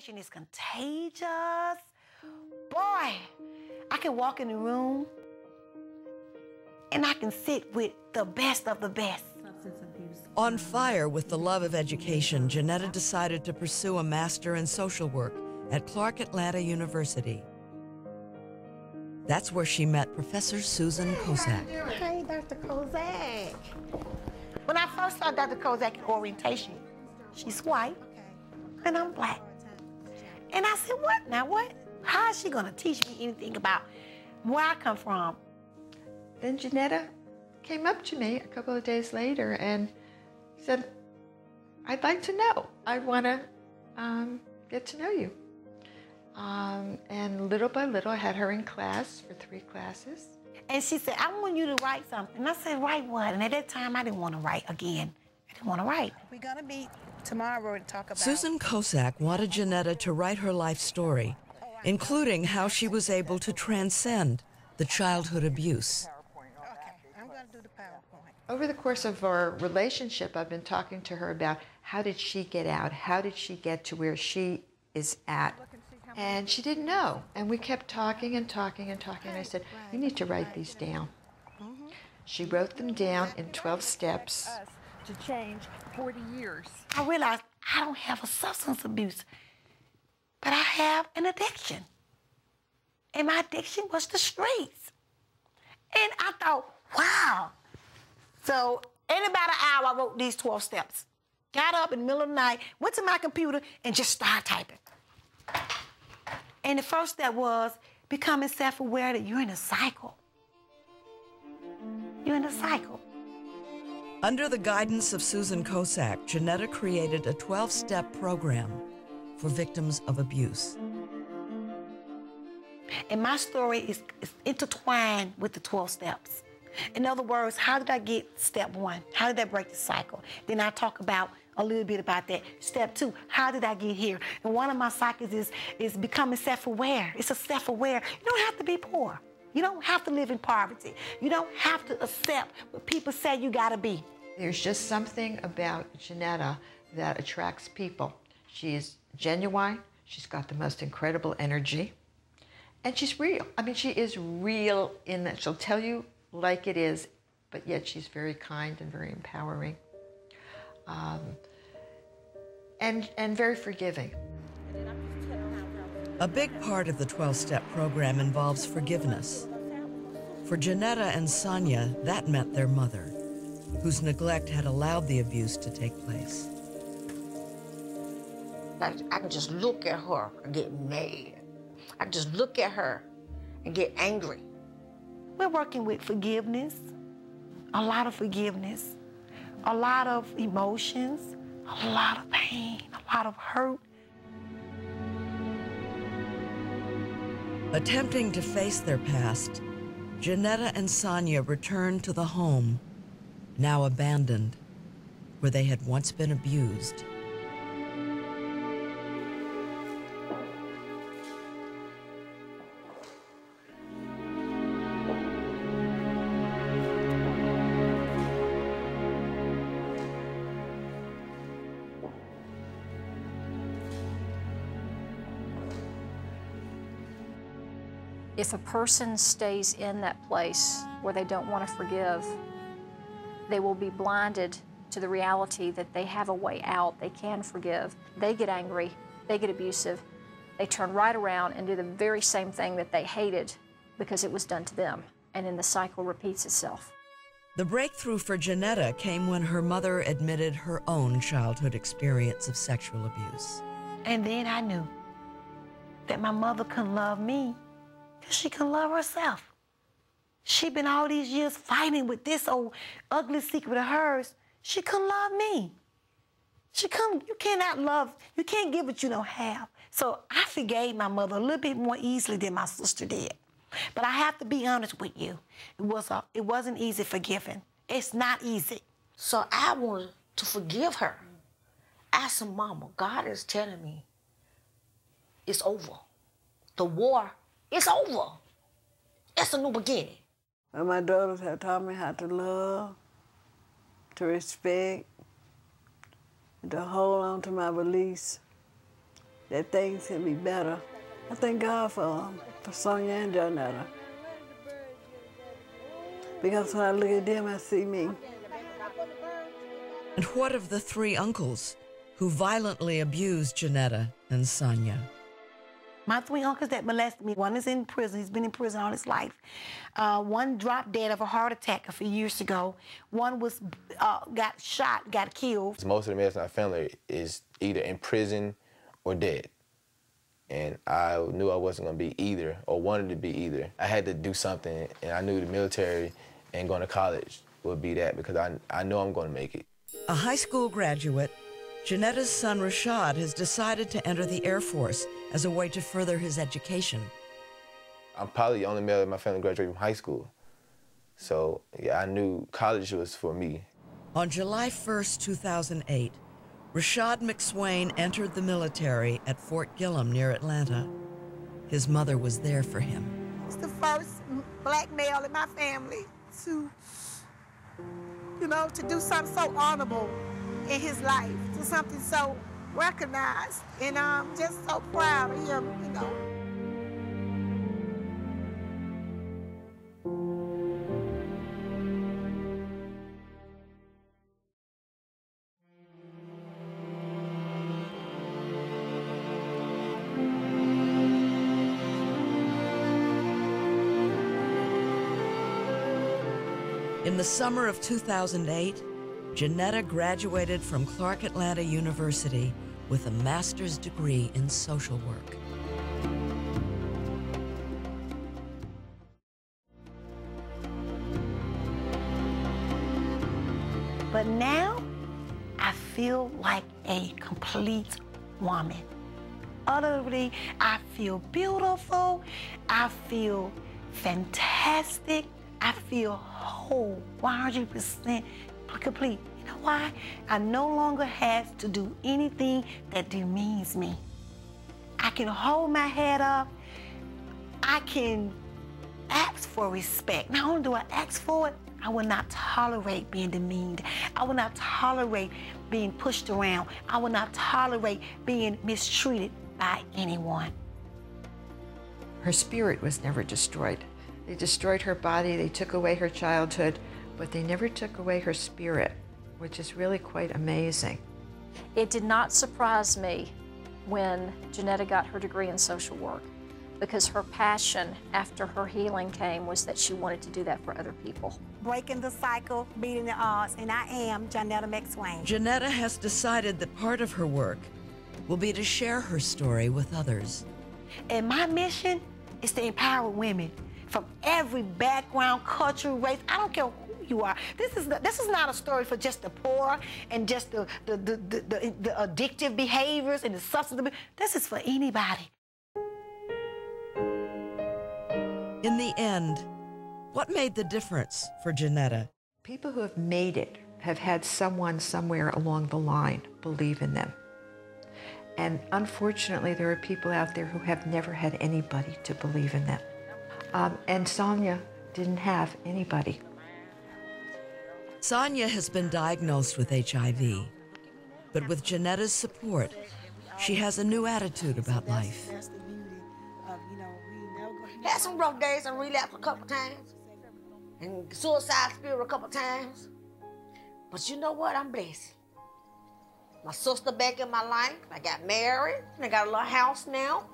It's contagious. Boy, I can walk in the room and I can sit with the best of the best. On fire with the love of education, Johnnetta decided to pursue a master in social work at Clark Atlanta University. That's where she met Professor Susan Kozak. Hey, Dr. Kozak. When I first saw Dr. Kozak in orientation, she's white and I'm black. And I said, what now, what? How is she gonna teach me anything about where I come from? Then Johnnetta came up to me a couple of days later and said, I'd like to know. I wanna get to know you. And little by little, I had her in class for 3 classes. And she said, I want you to write something. And I said, write what? And at that time, I didn't want to write again. I didn't want to write. We're gonna meet tomorrow to talk about... Susan Kozak wanted Johnnetta to write her life story, including how she was able to transcend the childhood abuse. Okay, I'm gonna do the PowerPoint. Over the course of our relationship, I've been talking to her about how did she get out? How did she get to where she is at? And she didn't know. And we kept talking and talking and talking. And I said, you need to write these down. She wrote them down in 12 steps. To change 40 years. I realized I don't have a substance abuse, but I have an addiction. And my addiction was the streets. And I thought, wow. So in about an hour, I wrote these 12 steps. Got up in the middle of the night, went to my computer, and just started typing. And the first step was becoming self-aware that you're in a cycle. You're in a cycle. Under the guidance of Susan Kozak, Johnnetta created a 12-step program for victims of abuse. And my story is intertwined with the 12 steps. In other words, how did I get step 1? How did I break the cycle? Then I talk about a little bit about that. Step 2, how did I get here? And one of my cycles is becoming self-aware. It's a self-aware. You don't have to be poor. You don't have to live in poverty. You don't have to accept what people say you gotta be. There's just something about Johnnetta that attracts people. She is genuine. She's got the most incredible energy. And she's real. I mean, she is real in that she'll tell you like it is, but yet she's very kind and very empowering. And very forgiving. A big part of the 12-step program involves forgiveness. For Johnnetta and Sonia, that meant their mother, whose neglect had allowed the abuse to take place. Like, I can just look at her and get mad. I can just look at her and get angry. We're working with forgiveness, a lot of forgiveness, a lot of emotions, a lot of pain, a lot of hurt. Attempting to face their past, Johnnetta and Sonia returned to the home, now abandoned, where they had once been abused. If a person stays in that place where they don't want to forgive, they will be blinded to the reality that they have a way out, they can forgive. They get angry, they get abusive, they turn right around and do the very same thing that they hated because it was done to them, and then the cycle repeats itself. The breakthrough for Johnnetta came when her mother admitted her own childhood experience of sexual abuse. And then I knew that my mother couldn't love me because she couldn't love herself. She'd been all these years fighting with this old ugly secret of hers. She couldn't love me. She couldn't, you cannot love, you can't give what you don't have. So I forgave my mother a little bit more easily than my sister did. But I have to be honest with you. It wasn't easy forgiving. It's not easy. So I wanted to forgive her. I said, Mama, God is telling me it's over. The war is over. It's a new beginning. Well, my daughters have taught me how to love, to respect, and to hold on to my beliefs, that things can be better. I thank God for Sonia and Johnnetta. Because when I look at them, I see me. And what of the three uncles who violently abused Johnnetta and Sonia? My three uncles that molested me, one is in prison. He's been in prison all his life. One dropped dead of a heart attack a few years ago. One was got shot, got killed. Most of the males in our family is either in prison or dead. And I knew I wasn't going to be either, or wanted to be either. I had to do something, and I knew the military and going to college would be that, because I know I'm going to make it. A high school graduate, Johnetta's son Rashad has decided to enter the Air Force as a way to further his education. I'm probably the only male in my family graduating from high school. So, yeah, I knew college was for me. On July 1st, 2008, Rashad McSwain entered the military at Fort Gillem near Atlanta. His mother was there for him. He's the first black male in my family to, to do something so honorable in his life, to something so recognized. And I'm just so proud of him, In the summer of 2008, Johnnetta graduated from Clark Atlanta University with a master's degree in social work. But now, I feel like a complete woman. Utterly, I feel beautiful, I feel fantastic, I feel whole, 100% complete. You know why? I no longer have to do anything that demeans me. I can hold my head up. I can ask for respect. Not only do I ask for it, I will not tolerate being demeaned. I will not tolerate being pushed around. I will not tolerate being mistreated by anyone. Her spirit was never destroyed. They destroyed her body, they took away her childhood, but they never took away her spirit, which is really quite amazing. It did not surprise me when Johnnetta got her degree in social work, because her passion after her healing came was that she wanted to do that for other people. breaking the cycle, beating the odds, and I am Johnnetta McSwain. Johnnetta has decided that part of her work will be to share her story with others. And my mission is to empower women from every background, culture, race. I don't care who you are. This is not a story for just the poor and just the addictive behaviors and the substance abuse. This is for anybody. In the end, what made the difference for Johnnetta? People who have made it have had someone somewhere along the line believe in them. And unfortunately, there are people out there who have never had anybody to believe in them. And Sonia didn't have anybody. Sonia has been diagnosed with HIV, but with Johnetta's support, she has a new attitude about life. Had some rough days and relapsed a couple times, and suicide spirit a couple times. But you know what? I'm blessed. My sister back in my life. I got married, and I got a little house now.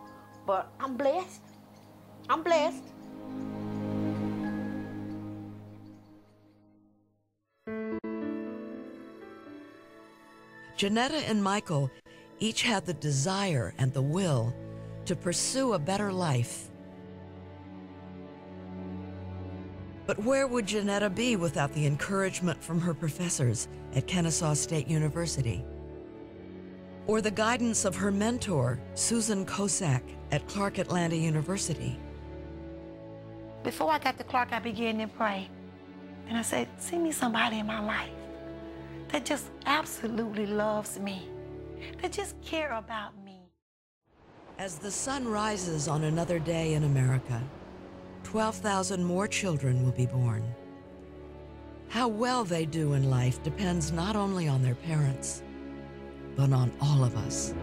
But I'm blessed. I'm blessed. Johnnetta and Michael each had the desire and the will to pursue a better life. But where would Johnnetta be without the encouragement from her professors at Kennesaw State University? Or the guidance of her mentor, Susan Kosak, at Clark Atlanta University? Before I got to Clark, I began to pray. And I said, send me somebody in my life that just absolutely loves me, that just care about me. As the sun rises on another day in America, 12,000 more children will be born. How well they do in life depends not only on their parents, but on all of us.